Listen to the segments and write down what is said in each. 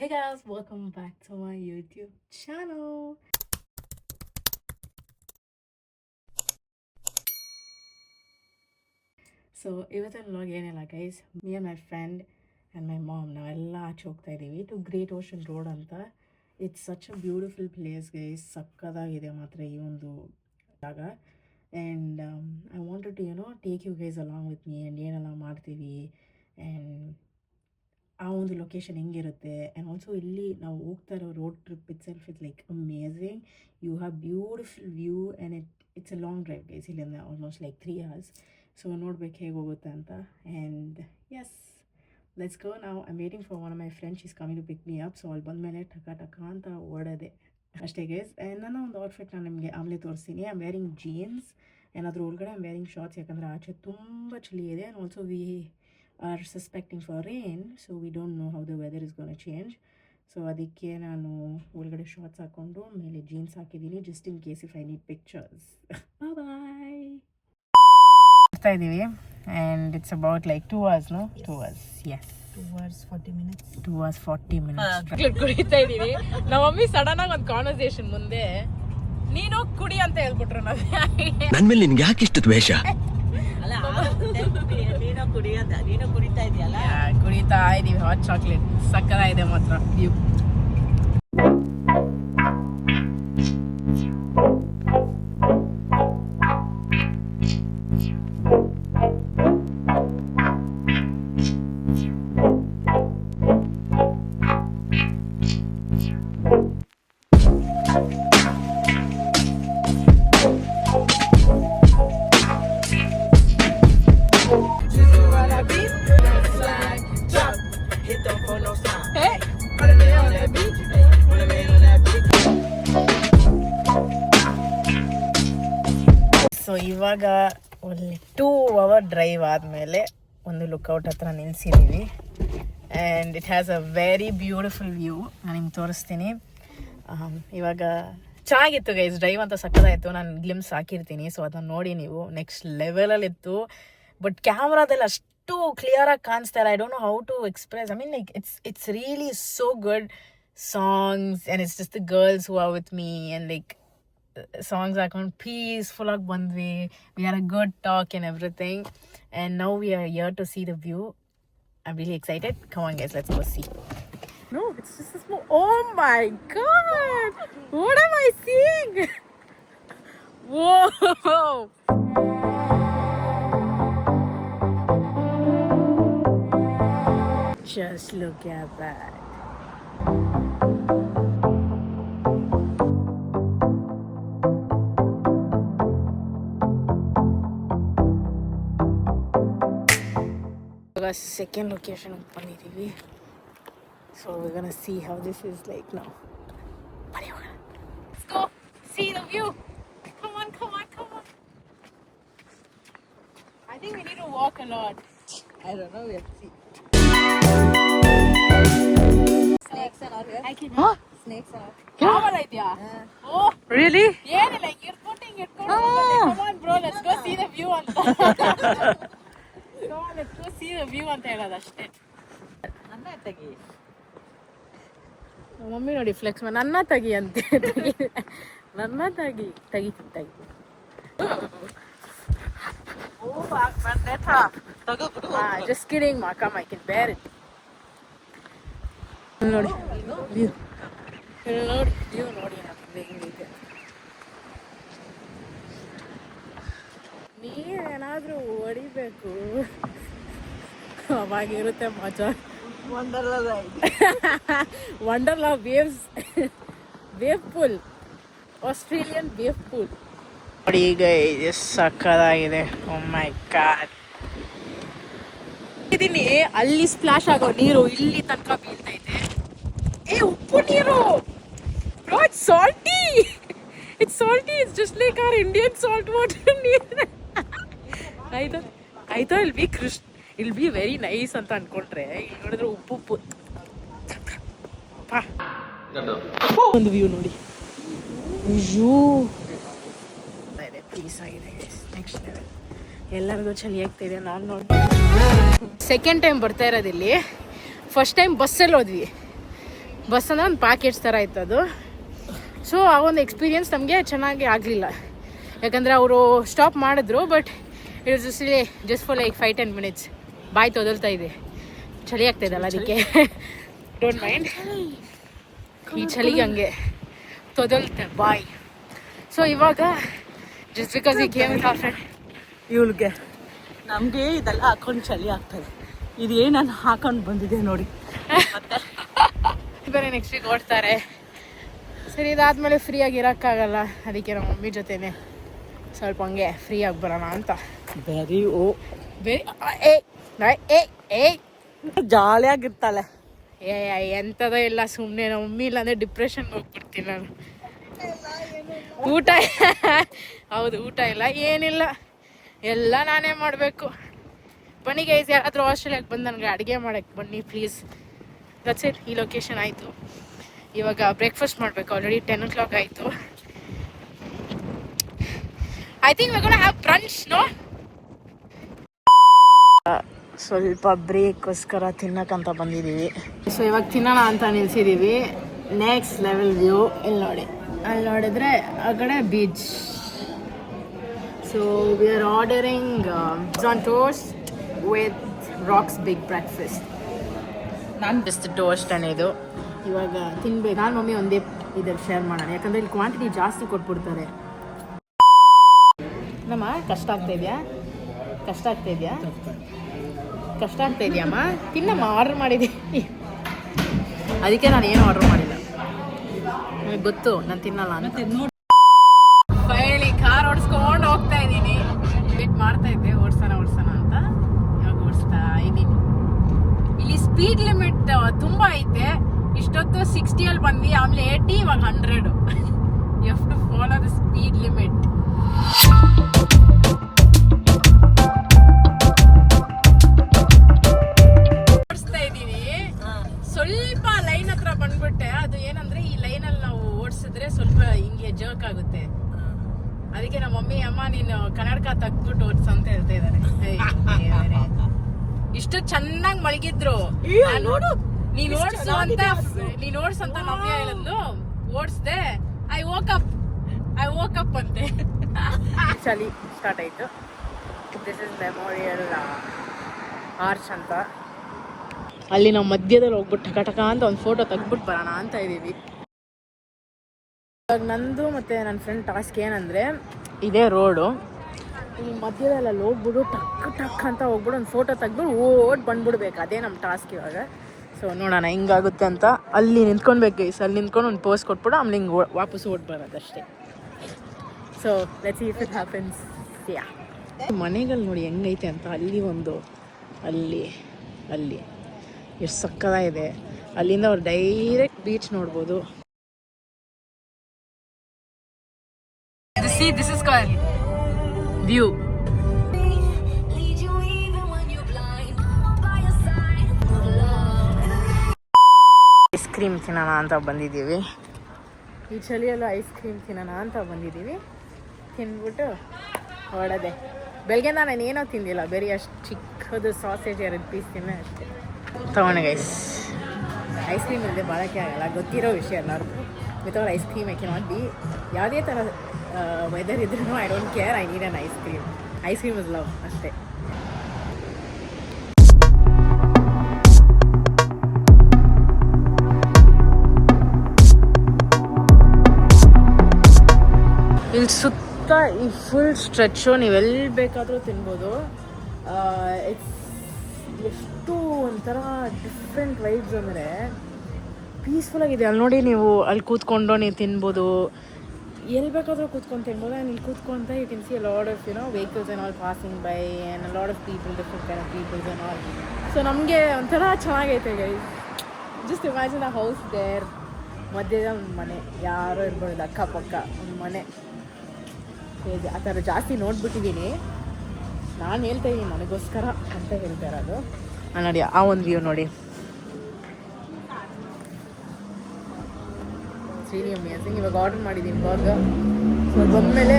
Hey guys, welcome back to my YouTube channel. So ಇವತ್ತಿನ vlog ಏನಿಲ್ಲ guys, me and my friend and my mom ನಾವೆಲ್ಲ ಆಚೆ ಹೋಗ್ತಾ ಇದ್ದೀವಿ ಟು ಗ್ರೇಟ್ ಓಷನ್ ರೋಡ್ ಅಂತ. It's such a beautiful place guys, ಸಕ್ಕದಾಗಿದೆ ಮಾತ್ರ ಈ ಒಂದು ಜಾಗ. And I wanted to take you guys along with me and ಏನೆಲ್ಲ ಮಾಡ್ತೀವಿ ಆ್ಯಂಡ್ ಆ ಒಂದು ಲೊಕೇಶನ್ ಹೆಂಗಿರುತ್ತೆ. ಆ್ಯಂಡ್ ಆಲ್ಸೋ ಇಲ್ಲಿ ನಾವು ಹೋಗ್ತಾ ಇರೋ road trip itself is like amazing. You have beautiful view and it's a long drive guys, ಇಲ್ಲಿಂದ ಆಲ್ಮೋಸ್ಟ್ ಲೈಕ್ 3 hours. ಸೊ ನೋಡ್ಬೇಕು ಹೇಗೆ ಹೋಗುತ್ತೆ ಅಂತ. ಆ್ಯಂಡ್ ಎಸ್, ಲೆಟ್ಸ್ ಗೋ ನಾವು. I'm waiting for one of my friends, is coming to pick me up. So ಅಲ್ಲಿ ಬಂದಮೇಲೆ ಟಕ ಅಂತ ಓಡೋದೆ ಅಷ್ಟೇ ಗೈಸ್. ಆ್ಯಂಡ್ ನನ್ನ ಒಂದು ಔಟ್ಫಿಟ್ ನಾನು ನಿಮಗೆ ಆಮೇಲೆ ತೋರಿಸ್ತೀನಿ. ಐಮ್ ವೇರಿಂಗ್ ಜೀನ್ಸ್ ಆ್ಯಂಡ್ ಅದ್ರ ಒಳಗಡೆ ಐಮ್ ವೇರಿಂಗ್ ಶಾರ್ಟ್ಸ್, ಯಾಕಂದರೆ ಆಚೆ ತುಂಬ ಚಳಿ ಇದೆ. And also we are suspecting for rain, so we don't know how the weather is going to change. So ಅದಕ್ಕೆ ನಾನು ಒಳಗಡೆ ಶಾರ್ಟ್ಸ್ ಹಾಕ್ಕೊಂಡು ಮೇಲೆ ಜೀನ್ಸ್ ಹಾಕಿದ್ದೀನಿ, just in case if I need pictures. ಬಾಯ್ ಬರ್ತಾ ಇದ್ದೀವಿ and it's about like 2 hours, no? 2 hours, yes. 2 hours 40 minutes. 2 hours 40 minutes ಕುಡಿತಾ ಇದ್ದೀವಿ. ನಮ್ಮ ಮಮ್ಮಿ ಸಡನ್ ಆಗಿ ಒಂದು ಕಾನ್ವರ್ಸೇಷನ್ ಮುಂದೆ ನೀನು ಕುಡಿ ಅಂತ ಹೇಳ್ಬಿಟ್ರು. ನನ್ನ ಮೇಲೆ ನಿನ್ಗೆ ಯಾಕೆ ಇಷ್ಟು ದ್ವೇಷ? ನೀನು ಕುಡಿತಾ ಇದೆಯಲ್ಲ, ಕುಡಿತಾ ಇದೀವಿ ಹಾಟ್ ಚಾಕ್ಲೇಟ್. ಸಕ್ಕತ್ತಾಗಿದೆ ಮಾತ್ರ ವ್ಯೂ. ಸೊ ಇವಾಗ ಒಂದು 2 hour ಡ್ರೈವ್ ಆದಮೇಲೆ ಒಂದು ಲುಕ್ಔಟ್ ಹತ್ರ ನಿಲ್ಲಿಸಿದ್ದೀವಿ and it has a very beautiful view. ನಾನು ನಿಮ್ಗೆ ತೋರಿಸ್ತೀನಿ. ಇವಾಗ ಚೆನ್ನಾಗಿತ್ತು ಗೈಸ್, ಡ್ರೈವ್ ಅಂತ ಸಕ್ಕದಾಯಿತು. ನಾನು ಗ್ಲಿಮ್ಸ್ ಹಾಕಿರ್ತೀನಿ, ಸೊ ಅದನ್ನು ನೋಡಿ ನೀವು. ನೆಕ್ಸ್ಟ್ ಲೆವೆಲಲ್ಲಿತ್ತು, ಬಟ್ ಕ್ಯಾಮ್ರಾದಲ್ಲಿ ಅಷ್ಟು ಕ್ಲಿಯರಾಗಿ ಕಾಣಿಸ್ತಾ ಇಲ್ಲ. I don't know how to express. I mean like it's really so good songs and it's just the girls who are with me and like songs ಹಾಕೊಂಡು ಪೀಸ್ಫುಲ್ ಆಗಿ ಬಂದ್ವಿ. We are a good talk and everything and now we are here to see the view. I am really excited. Come on guys, let's go see. No, it's just a small... Oh my god! What am I seeing? Whoa! Just look at that. Second location ಬಂದಿದ್ದೀವಿ. So we're gonna see how this is like now. Let's go see the view. Come on. I think we need to walk a lot. I don't know, we'll see. snakes and all here. I can... Huh? Snakes and all. Camera idea? Oh, Really? yeah, like you're putting. Come on bro, let's go see the view ಅಂತ. Come on, let's go see the view ಅಂತ ಹೇಳೋದು ಅಷ್ಟೇ. ನನ್ನ ತೆಗಿ. Mummy ನೋಡಿ flex ನನ್ನ ತೆಗಿ ಅಂತ. ನನ್ನ ತೆಗಿ. Just kidding ma, come, I can bear it. ನೋಡಿ ವ್ಯೂ ನೋಡಿ ಹೆಂಗಿದೆ. ನೀವೇನಾದ್ರೂ ಹೊಡಿಬೇಕು, ಅವಾಗಿರುತ್ತೆ ಮಜಾ. Wonderla waves, wave pool, Australian wave pool ನೋಡಿ ಈಗ ಎಷ್ಟು ಸಕ್ಕದಾಗಿದೆ. ಓ ಮೈ ಗಾಡ್. ಇದೀನಿ ಅಲ್ಲಿ ಸ್ಪ್ಲಾಶ್ ಆಗೋ ನೀರು ಇಲ್ಲಿ ತನಕ ಬೀಳ್ತೈತೆ. ಉಪ್ಪು ನೀರು bro, it's salty. It's just like our Indian salt water ನೀರು. ಆಯ್ತಾ ಇಲ್ ಬಿ ವೆರಿ ನೈಸ್ ಅಂತ ಅನ್ಕೊಂಡ್ರೆ ಇಲ್ಲಿ ನೋಡಿದ್ರೆ ಉಪ್ಪು. ಒಂದು ವ್ಯೂ ನೋಡಿ, ಪೀಸ್ ಆಗಿದೆ. Next level. ಎಲ್ಲರಿಗೂ ಚಳಿ ಆಗ್ತಾಯಿದೆ. ನಾನು ನೋಡಿ ಸೆಕೆಂಡ್ ಟೈಮ್ ಬರ್ತಾ ಇರೋದಿಲ್ಲಿ. ಫಸ್ಟ್ ಟೈಮ್ ಬಸ್ಸಲ್ಲಿ ಹೋದ್ವಿ. ಬಸ್ ಅಂದರೆ ಒಂದು ಪ್ಯಾಕೇಜ್ ಥರ ಇತ್ತು ಅದು. ಸೊ ಆ ಒಂದು ಎಕ್ಸ್ಪೀರಿಯನ್ಸ್ ನಮಗೆ ಚೆನ್ನಾಗಿ ಆಗಲಿಲ್ಲ, ಯಾಕಂದರೆ ಅವರು ಸ್ಟಾಪ್ ಮಾಡಿದ್ರು. But it was just for like 5-10 minutes. ಬಾಯಿ ತೊದಲ್ತಾ ಇದೆ, ಚಳಿ ಆಗ್ತಾಯಿದ್ದಲ್ಲ ಅದಕ್ಕೆ. ಡೋಂಟ್ ಮೈಂಡ್, ಈ ಚಳಿಗೆ ಹಂಗೆ ತೊದಲ್ತೆ ಬಾಯ್. ಸೊ ಇವಾಗ ಜಸ್ಟ್ ಬಿಕಾಸ್ ಈ ಕೇಮ್ ವಿತ್ ಅವರ್ ಫ್ರೆಂಡ್, ಇವಳಿಗೆ ನಮಗೆ ಇದೆಲ್ಲ ಹಾಕೊಂಡು ಚಳಿ ಆಗ್ತದೆ. ಇದು ನಾನು ಹಾಕೊಂಡು ಬಂದಿದ್ದೆ ನೋಡಿ. ಮತ್ತೆ ಬೇರೆ ನೆಕ್ಸ್ಟ್ ವೀಕ್ ಓಡ್ತಾರೆ. ಸರಿ, ಇದಾದಮೇಲೆ ಫ್ರೀಯಾಗಿ ಇರೋಕ್ಕಾಗಲ್ಲ, ಅದಕ್ಕೆ ನಮ್ಮ ಮಮ್ಮಿ ಜೊತೆನೆ ಸ್ವಲ್ಪ ಹಂಗೆ ಫ್ರೀಯಾಗಿ ಬರೋಣ ಅಂತ. ವೆರಿ ಜಾಲಿಯಾಗಿರ್ತಾಳೆ. ಎಂಥದೋ ಇಲ್ಲ, ಸುಮ್ಮನೆ ನಮ್ಮ ಮಮ್ಮಿ ಇಲ್ಲಾಂದರೆ ಡಿಪ್ರೆಷನ್ಗೆ ಹೋಗ್ಬಿಡ್ತೀನಿ ನಾನು. ಊಟ ಹೌದು, ಊಟ ಇಲ್ಲ ಏನಿಲ್ಲ, ಎಲ್ಲ ನಾನೇ ಮಾಡಬೇಕು. ಬನ್ನಿ ಗೈಸ್, ಯಾರಾದರೂ ಆಸ್ಟ್ರೇಲಿಯಾಗೆ ಬಂದು ನನಗೆ ಅಡುಗೆ ಮಾಡೋಕ್ಕೆ ಬನ್ನಿ ಪ್ಲೀಸ್. That's it. ಈ ಲೊಕೇಶನ್ ಆಯಿತು. ಇವಾಗ ಬ್ರೇಕ್ಫಾಸ್ಟ್ ಮಾಡಬೇಕು. ಆಲ್ರೆಡಿ 10 o'clock ಆಯಿತು. I think we gonna have brunch, no? ಸ್ವಲ್ಪ ಬ್ರೇಕ್ಗೋಸ್ಕರ ತಿನ್ನಕ್ಕಂತ ಬಂದಿದ್ದೀವಿ. ಸೊ ಇವಾಗ ತಿನ್ನೋಣ ಅಂತ ನಿಲ್ಸಿದ್ದೀವಿ. ನೆಕ್ಸ್ಟ್ ಲೆವೆಲ್ ವ್ಯೂ ಇಲ್ಲಿ ನೋಡಿ, ಅಲ್ಲಿ ನೋಡಿದ್ರೆ ಆ ಕಡೆ beach. So we are ordering on toast with rocks big breakfast. ನಾನು ಜಸ್ಟ್ ಟೋಸ್ಟ್ ಅನ್ನೋದು ಇವಾಗ ತಿನ್ಬೇಕು. ನಾನು ಮಮ್ಮಿ ಒಂದೇ ಇದ್ರಲ್ಲಿ ಶೇರ್ ಮಾಡೋಣ, ಯಾಕಂದರೆ ಇಲ್ಲಿ ಕ್ವಾಂಟಿಟಿ ಜಾಸ್ತಿ ಕೊಟ್ಬಿಡ್ತಾರೆ. ನಮ್ಮ ಕಷ್ಟ ಆಗ್ತಾ ಇದೆಯಾ? ಕಷ್ಟ ಆಗ್ತಾ ಇದೆಯಮ್ಮ? ತಿನ್ನಮ್ಮ, ಆರ್ಡ್ರ್ ಮಾಡಿದ್ದೀನಿ. ಅದಕ್ಕೆ ನಾನು ಏನು ಆರ್ಡ್ರ್ ಮಾಡಿಲ್ಲ, ನನಗೆ ಗೊತ್ತು ನಾನು ತಿನ್ನಲ್ಲ ಅಂತ. ಫೈನಲಿ ಕಾರ್ ಓಡಿಸ್ಕೊಂಡು ಹೋಗ್ತಾ ಇದ್ದೀನಿ. ವೇಟ್ ಮಾಡ್ತಾ ಇದ್ದೆ ಓಡಿಸೋಣ ಅಂತ. ಇವಾಗ ಓಡಿಸ್ತಾ ಇದ್ದೀನಿ. ಇಲ್ಲಿ ಸ್ಪೀಡ್ ಲಿಮಿಟ್ ತುಂಬ ಐತೆ. ಇಷ್ಟೊತ್ತು 60 ಬಂದ್ವಿ, ಆಮೇಲೆ 80, ಇವಾಗ 100. You have to follow the speed limit. ಓಡಿಸ್ತಾ ಇದ್ದೀನಿ. ಸ್ವಲ್ಪ ಲೈನ್ ಹತ್ರ ಬಂದ್ಬಿಟ್ಟೆ. ಅದು ಏನಂದ್ರೆ ಈ ಲೈನಲ್ಲಿ ನಾವು ಓಡಿಸಿದ್ರೆ ಸ್ವಲ್ಪ ಹಿಂಗೆ ಜರ್ಕ್ ಆಗುತ್ತೆ. ಅದಕ್ಕೆ ನಮ್ಮ ಮಮ್ಮಿ, ಅಮ್ಮ ನೀನು ಕನ್ನಡಕ ತೆಗ್ದ್ಬಿಟ್ಟು ಓಡಿಸ ಅಂತ ಹೇಳ್ತಾ ಇದ್ದಾರೆ. ಇಷ್ಟು ಚೆನ್ನಾಗಿ ಮಲಗಿದ್ರು. ನೀನ್ ಓಡ್ಸಂತ ಮಮ್ಮಿ ಹೇಳಿದ್ಲು, ಓಡಿಸ್ದೆ. ಐ ವೋಕ್ ಅಪ್ ಅಂತೆ. ಚಳಿ ಸ್ಟಾರ್ಟ್ ಆಯ್ತು. ದಿಸ್ ಇಸ್ ಮೆಮೋರಿಯಲ್ ಆರ್ಚ್ ಅಂತ. ಅಲ್ಲಿ ನಾವು ಮಧ್ಯದಲ್ಲಿ ಹೋಗ್ಬಿಟ್ಟು ಟಕ ಅಂತ ಒಂದು ಫೋಟೋ ತೆಗ್ದ್ಬಿಟ್ಟು ಬರೋಣ ಅಂತ ಇದ್ದೀವಿ. ಇವಾಗ ನಂದು ಮತ್ತು ನನ್ನ ಫ್ರೆಂಡ್ ಟಾಸ್ಕ್ ಏನಂದರೆ, ಇದೇ ರೋಡು, ಈ ಮಧ್ಯದಲ್ಲಿ ಹೋಗ್ಬಿಟ್ಟು ಟಕ್ ಅಂತ ಹೋಗ್ಬಿಟ್ಟು ಒಂದು ಫೋಟೋ ತೆಗ್ದ್ಬಿಟ್ಟು ಓಡ್ ಬಂದ್ಬಿಡ್ಬೇಕು. ಅದೇ ನಮ್ಮ ಟಾಸ್ಕ್ ಇವಾಗ. ಸೊ ನೋಡೋಣ ಹಿಂಗಾಗುತ್ತೆ ಅಂತ. ಅಲ್ಲಿ ನಿಂತ್ಕೊಳ್ಬೇಕು ಗೈಸ್, ಅಲ್ಲಿ ನಿಂತ್ಕೊಂಡು ಒಂದು ಪೋಸ್ ಕೊಟ್ಬಿಟ್ಟು ಆಮೇಲೆ ಹಿಂಗೆ ವಾಪಸ್ ಓಡ್ ಬರೋದಷ್ಟೇ. So let's see if it happens. Yeah, ಮನೆಗಳು ನೋಡಿ ಹೆಂಗೈತೆ ಅಂತ. ಅಲ್ಲಿ ಒಂದು, ಅಲ್ಲಿ ಎಷ್ಟು ಸಕ್ಕತ್ತಾಗಿದೆ. ಅಲ್ಲಿಂದ ಅವ್ರು ಡೈರೆಕ್ಟ್ ಬೀಚ್ ನೋಡ್ಬೋದು. This is called view. Ice cream ತಿನ್ನೋಣ ಅಂತ ಬಂದಿದ್ದೀವಿ. ಈ ಚಳಿಯಲ್ಲೂ ಐಸ್ ಕ್ರೀಮ್ ತಿನ್ನೋಣ ಅಂತ ಬಂದಿದ್ದೀವಿ. ತಿಂದ್ಬಿಟ್ಟು ಹೊಡದೆ. ಬೆಳಗ್ಗೆ ನಾನು ಏನೋ ತಿಂದಿಲ್ಲ, ಬೇರೆ ಅಷ್ಟು ಚಿಕ್ಕದು ಸಾಸೇಜ್ 2 ಪೀಸ್ ತಿನ್ನೆ ಅಷ್ಟೇ. ತಗೊಂಡೆ ಗೈಸ್. ಐಸ್ ಕ್ರೀಮ್ ಇಲ್ಲದೆ ಬಾಳಕ್ಕೆ ಆಗಲ್ಲ, ಗೊತ್ತಿರೋ ವಿಷಯ ಎಲ್ಲರಿಗೂ. Without ice cream I cannot be. ಯಾವುದೇ ಥರ ವೆದರ್ ಇದ್ರೂ I don't care, I need an ice cream. Ice cream is love ಅಷ್ಟೇ. ಇಲ್ಲಿ ಸುತ್ತ ಈ ಫುಲ್ ಸ್ಟ್ರೆಚ್ಚು ನೀವೆಲ್ಲಿ ಬೇಕಾದರೂ ತಿನ್ಬೋದು. ಎಷ್ಟು ಒಂಥರ ಡಿಫ್ರೆಂಟ್ ವೈಬ್ಸ್ ಅಂದರೆ ಪೀಸ್ಫುಲ್ಲಾಗಿದೆ. ಅಲ್ಲಿ ನೋಡಿ ನೀವು, ಅಲ್ಲಿ ಕೂತ್ಕೊಂಡು ನೀವು ತಿನ್ಬೋದು, ಎಲ್ಲಿ ಬೇಕಾದರೂ ಕೂತ್ಕೊಂಡು ತಿನ್ಬೋದು. ಆ್ಯಂಡ್ ಇಲ್ಲಿ ಕೂತ್ಕೊಂತ you can see a lot of vehicles and all passing by and a lot of people, different kind of peoples and all. So ನಮಗೆ ಒಂಥರ ಚೆನ್ನಾಗೈತೆ guys. Just imagine a house there, ಮಧ್ಯದ ಒಂದು ಮನೆ, ಯಾರೋ ಇರ್ಬೋದು ಅಕ್ಕಪಕ್ಕ ಒಂದು ಮನೆ. ಆ ಥರ ಜಾಸ್ತಿ ನೋಡ್ಬಿಟ್ಟಿದ್ದೀನಿ. ನಾನು ಹೇಳ್ತಾ ಇದ್ದೀನಿ ನನಗೋಸ್ಕರ ಅಂತ ಹೇಳ್ತಾ ಇರೋದು. ನೋಡಿ ಆ ಒಂದು ವ್ಯೂ ನೋಡಿ, ರಿಯಲಿ ಅಮೇಜಿಂಗ್. ಇವಾಗ ಆರ್ಡರ್ ಮಾಡಿದ್ದೀನಿ ಬರ್ಗರ್. ಸೊ ಬಂದಮೇಲೆ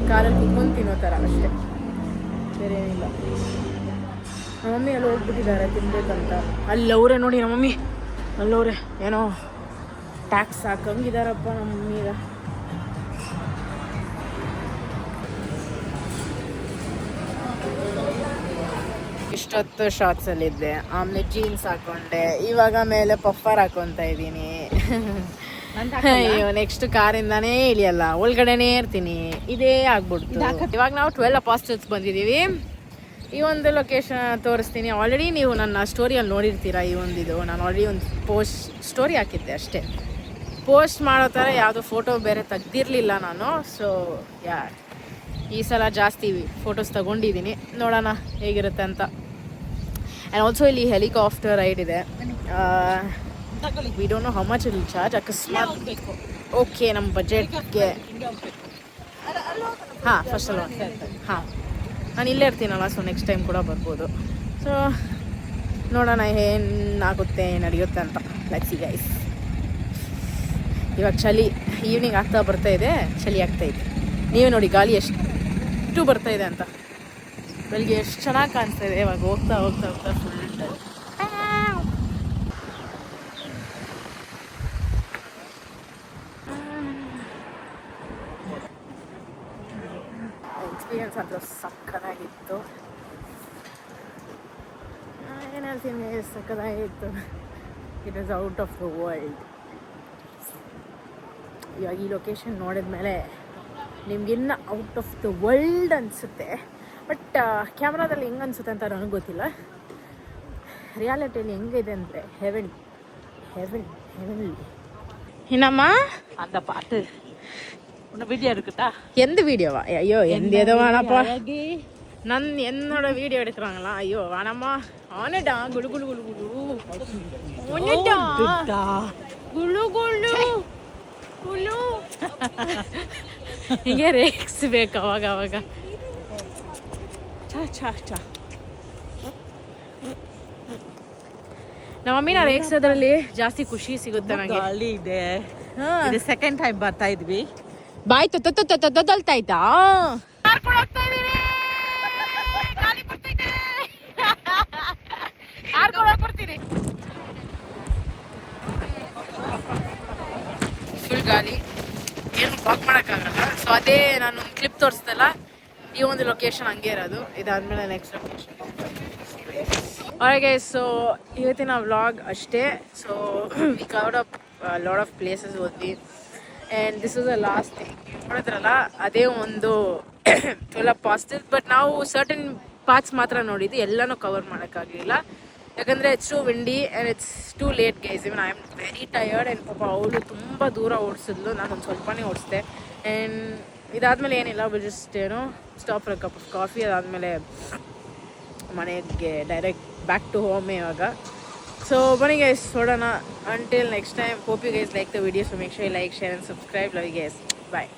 ಕಾರಲ್ಲಿ ಕುತ್ಕೊಂಡು ತಿನ್ನೋ ಥರ ಅಷ್ಟೇ, ಬೇರೆ ಏನಿಲ್ಲ. ನಮ್ಮ ಮಮ್ಮಿ ಅಲ್ಲಿ ಹೋಗ್ಬಿಟ್ಟಿದ್ದಾರೆ ತಿನ್ಬೇಕಂತ. ಅಲ್ಲಿ ಅವರೇ ನೋಡಿ, ನಮ್ಮ ಮಮ್ಮಿ ಅಲ್ಲವ್ರೆ ಏನೋ ಟ್ಯಾಕ್ಸ್ ಹಾಕಂಗಿದಾರಪ್ಪ ನಮ್ಮ ಮಮ್ಮೀಗ. ಇಷ್ಟೊತ್ತು ಶಾರ್ಟ್ಸಲ್ಲಿದ್ದೆ, ಆಮೇಲೆ ಜೀನ್ಸ್ ಹಾಕೊಂಡೆ, ಇವಾಗ ಮೇಲೆ ಪಫರ್ ಹಾಕೊತಾ ಇದ್ದೀನಿ. ಅಯ್ಯೋ ನೆಕ್ಸ್ಟ್ ಕಾರಿಂದಾನೇ ಇಳಿಯಲ್ಲ, ಒಳಗಡೆನೇ ಇರ್ತೀನಿ, ಇದೇ ಆಗ್ಬಿಡ್ತು. ಇವಾಗ ನಾವು 12 ಅಪಾಸ್ಟಲ್ಸ್ ಬಂದಿದ್ದೀವಿ. ಈ ಒಂದು ಲೊಕೇಶನ್ ತೋರಿಸ್ತೀನಿ. ಆಲ್ರೆಡಿ ನೀವು ನನ್ನ ಸ್ಟೋರಿಯಲ್ಲಿ ನೋಡಿರ್ತೀರ. ಈ ಒಂದಿದು ನಾನು ಆಲ್ರೆಡಿ ಒಂದು ಸ್ಟೋರಿ ಹಾಕಿದ್ದೆ ಅಷ್ಟೇ. ಪೋಸ್ಟ್ ಮಾಡೋ ಥರ ಯಾವುದೋ ಫೋಟೋ ಬೇರೆ ತೆಗ್ದಿರಲಿಲ್ಲ ನಾನು. ಸೊ ಈ ಸಲ ಜಾಸ್ತಿ ಫೋಟೋಸ್ ತಗೊಂಡಿದ್ದೀನಿ, ನೋಡೋಣ ಹೇಗಿರುತ್ತೆ ಅಂತ. ಆ್ಯಂಡ್ ಆಲ್ಸೋ ಇಲ್ಲಿ ಹೆಲಿಕಾಪ್ಟರ್ ರೈಡ್ ಇದೆ. We don't know how much it will charge. ಅಕಸ್ಮಾತ್ ಓಕೆ ನಮ್ಮ ಬಜೆಟ್ಗೆ. ಹಾಂ ಫಸ್ಟ್ ಅಲ್ಲ, ಹಾಂ ನಾನು ಇಲ್ಲೇ ಇರ್ತೀನಲ್ಲ, ಸೊ ನೆಕ್ಸ್ಟ್ ಟೈಮ್ ಕೂಡ ಬರ್ಬೋದು. ಸೊ ನೋಡೋಣ ಏನಾಗುತ್ತೆ ನಡೆಯುತ್ತೆ ಅಂತ. Let's see guys. ಇವಾಗ ಚಳಿ ಈವ್ನಿಂಗ್ ಆಗ್ತಾ ಬರ್ತಾ ಇದೆ, ಚಳಿ ಆಗ್ತಾಯಿದೆ. ನೀವೇ ನೋಡಿ ಗಾಳಿ ಎಷ್ಟು ಬರ್ತಾ ಇದೆ ಅಂತ. ಬೆಳಿಗ್ಗೆ ಎಷ್ಟು ಚೆನ್ನಾಗಿ ಕಾಣಿಸ್ತಾ ಇದೆ. ಇವಾಗ ಹೋಗ್ತಾ ಹೋಗ್ತಾ ಹೋಗ್ತಾ ಫುಲ್ ಎಕ್ಸ್ಪೀರಿಯನ್ಸ್ ಅಂತೂ ಸಕ್ಕತ್ತಾಗಿತ್ತು. ಏನು ಹೇಳ್ತೀನಿ, ಸಕ್ಕತ್ತಾಗಿತ್ತು. It is out of the world. ಇವಾಗ ಈ ಲೊಕೇಶನ್ ನೋಡಿದ್ಮೇಲೆ ನಿಮ್ಗಿನ್ನ ಔಟ್ ಆಫ್ ದ ವರ್ಲ್ಡ್ ಅನಿಸುತ್ತೆ. ಬಟ್ ಕ್ಯಾಮ್ರಾದಲ್ಲಿ ಹೆಂಗೆ ಅನಿಸುತ್ತೆ ಅಂತ ನನಗೆ ಗೊತ್ತಿಲ್ಲ. ರಿಯಾಲಿಟಿಯಲ್ಲಿ ಹೆಂಗಿದೆ ಅಂದರೆ ಹೆವೆನ್ಲಿ. என்னம்மா அந்த பாட்டு உன்ன வீடியோ இருக்குதா? எந்த வீடியோவா? ஐயோ எந்த எதோ வேணாப்பா. என்னோட வீடியோ எடுக்கிறாங்களா? ஐயோ வேணாம்மா. ஆனடா குளு குளு குளு குளு ஒன்னடா குளு குளு ಕುಲು ಹೀಗೆ ರೇಗಿಸ್ಬೇಕು ಅವಾಗ ಅವಾಗ. ಚಾ ಚಾ ಚಾ ನಮ್ಮ ಮಮ್ಮಿನ ರೇಗಿಸೋದ್ರಲ್ಲಿ ಜಾಸ್ತಿ ಖುಷಿ ಸಿಗುತ್ತೆ ನನಗೆ. ಗಾಳಿ ಇದೆ. ಇದು ಸೆಕೆಂಡ್ ಟೈಮ್ ಬರ್ತಾ ಇದ್ವಿ. ಬಾಯ್ ತೊದಲ್ತಾಯ್ತಾ? ಫುಲ್ ಗಾಳಿ, ಏನು ವಾಕ್ ಮಾಡೋಕ್ಕಾಗಲ್ಲ. ಸೊ ಅದೇ ನಾನು ಒಂದು ಕ್ಲಿಪ್ ತೋರಿಸ್ದಲ್ಲ, ಈ ಒಂದು ಲೊಕೇಶನ್ ಹಂಗೆ ಇರೋದು. ಇದಾದ್ಮೇಲೆ ನೆಕ್ಸ್ಟ್ ಲೊಕೇಶನ್. ಹಾಗೆ ಸೊ ಇವತ್ತಿನ ವ್ಲಾಗ್ ಅಷ್ಟೇ. So we covered up lot of places ಹೋದ್ವಿ. And this is the last thing. ನೋಡಿದ್ರಲ್ಲ ಅದೇ ಒಂದು 12 ಅಪಾಸ್ಟಲ್ಸ್. ಬಟ್ ನಾವು ಸರ್ಟನ್ ಪಾರ್ಟ್ಸ್ ಮಾತ್ರ ನೋಡಿದ್ವಿ, ಎಲ್ಲನೂ ಕವರ್ ಮಾಡೋಕ್ಕಾಗಲಿಲ್ಲ. ಯಾಕಂದರೆ it's too windy and it's too late guys. Even I am very tired. And ಪಾಪ ಅವಳು ತುಂಬ ದೂರ ಓಡಿಸಿದ್ಲು, ನಾನು ಒಂದು ಸ್ವಲ್ಪನೇ ಓಡಿಸ್ದೆ. ಆ್ಯಂಡ್ ಇದಾದಮೇಲೆ ಏನಿಲ್ಲ, ಜಸ್ಟ್ ಏನೋ stop for a cup of coffee. ಅದಾದಮೇಲೆ ಮನೆಗೆ ಡೈರೆಕ್ಟ್ ಬ್ಯಾಕ್ ಟು ಹೋಮ್ ಇವಾಗ. ಸೊ ಬನ್ನಿ ಗೈಸ್ ನೋಡೋಣ. Until next time, hope you guys like the video. So make sure you like, share and subscribe. Love you guys. Bye.